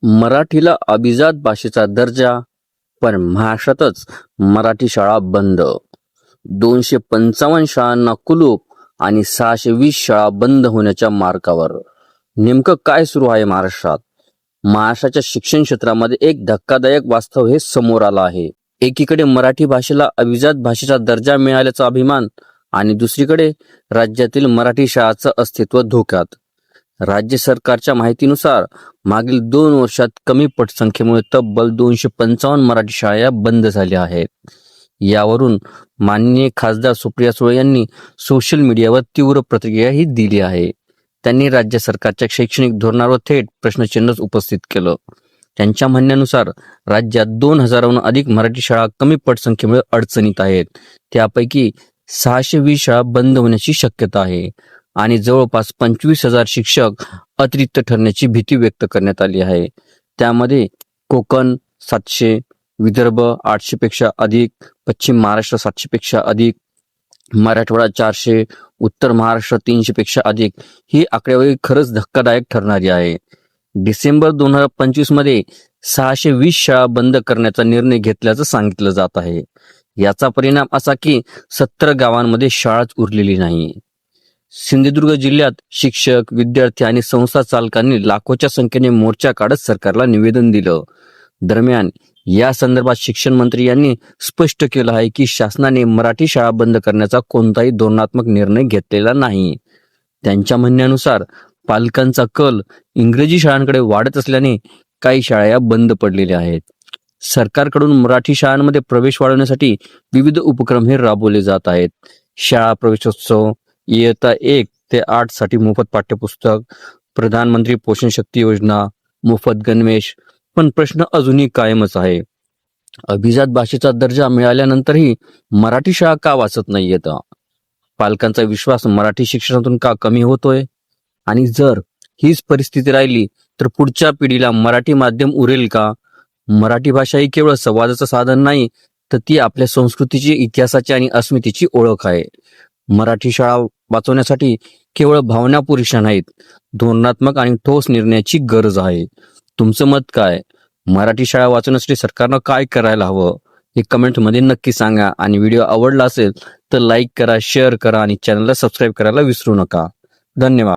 मराठीला अभिजात भाषेचा दर्जा, पण महाराष्ट्रातच मराठी शाळा बंद. 255 शाळांना कुलूप आणि 620 शाळा बंद होण्याच्या मार्गावर. नेमकं काय सुरू आहे महाराष्ट्रात? महाराष्ट्राच्या शिक्षण क्षेत्रामध्ये एक धक्कादायक वास्तव हे समोर आलं आहे. एकीकडे मराठी भाषेला अभिजात भाषेचा दर्जा मिळाल्याचा अभिमान आणि दुसरीकडे राज्यातील मराठी शाळांचं अस्तित्व धोक्यात. राज्य सरकारच्या माहितीनुसार मागील 2 वर्षात कमी पटसंख्येमुळे तब्बल 255 मराठी शाळा बंद झाल्या आहेत. यावरून माननीय खासदार सुप्रिया सुळे यांनी सोशल मीडियावर तीव्र प्रतिक्रियाही दिली आहे. त्यांनी राज्य सरकारच्या शैक्षणिक धोरणावर थेट प्रश्नचिन्ह उपस्थित केलं. त्यांच्या म्हणण्यानुसार राज्यात 2000हून अधिक मराठी शाळा कमी पटसंख्येमुळे अडचणीत आहेत. त्यापैकी 620 शाळा बंद होण्याची शक्यता आहे आणि जवळपास 25,000 शिक्षक अतिरिक्त ठरण्याची भीती व्यक्त करण्यात आली आहे. त्यामध्ये कोकण 700, विदर्भ 800 पेक्षा अधिक, पश्चिम महाराष्ट्र 700 पेक्षा अधिक, मराठवाडा 400, उत्तर महाराष्ट्र 300 पेक्षा अधिक ही आकडेवारी खरंच धक्कादायक ठरणारी आहे. डिसेंबर 2025 मध्ये 620 शाळा बंद करण्याचा निर्णय घेतल्याचं सांगितलं जात आहे. याचा परिणाम असा की 70 गावांमध्ये शाळाच उरलेली नाही. सिंधुदुर्ग जिल्ह्यात शिक्षक, विद्यार्थी आणि संस्था चालकांनी लाखोच्या संख्येने मोर्चा काढत सरकारला निवेदन दिलं. दरम्यान या संदर्भात शिक्षण मंत्री यांनी स्पष्ट केलं आहे की शासनाने मराठी शाळा बंद करण्याचा कोणताही धोरणात्मक निर्णय घेतलेला नाही. त्यांच्या म्हणण्यानुसार पालकांचा कल इंग्रजी शाळांकडे वाढत असल्याने काही शाळा बंद पडलेल्या आहेत. सरकारकडून मराठी शाळांमध्ये प्रवेश वाढवण्यासाठी विविध उपक्रम हे राबवले जात आहेत. शाळा प्रवेशोत्सव, इयत्ता 1 ते 8 साठी मोफत पाठ्यपुस्तक, प्रधानमंत्री पोषण शक्ती योजना, मोफत गणवेश. पण प्रश्न अजूनही कायमच आहे. अभिजात भाषेचा दर्जा मिळाल्यानंतरही मराठी शाळा का वाचत नाहीयेत? पालकांचा विश्वास मराठी शिक्षणातून का कमी होतोय? आणि जर हीच परिस्थिती राहिली तर पुढच्या पिढीला मराठी माध्यम उरेल का? मराठी भाषा ही केवळ संवादाचं साधन नाही, तर ती आपल्या संस्कृतीची, इतिहासाची आणि अस्मितेची ओळख आहे. मराठी शाळा वाचवण्यासाठी केवळ भावना पुरेशा नाहीत, धोरणात्मक आणि ठोस निर्णयाची गरज आहे. तुमचं मत काय? मराठी शाळा वाचवण्यासाठी सरकारनं काय करायला हवं हे कमेंटमध्ये नक्की सांगा. आणि व्हिडिओ आवडला असेल तर लाईक करा, शेअर करा आणि चॅनलला सबस्क्राईब करायला विसरू नका. धन्यवाद.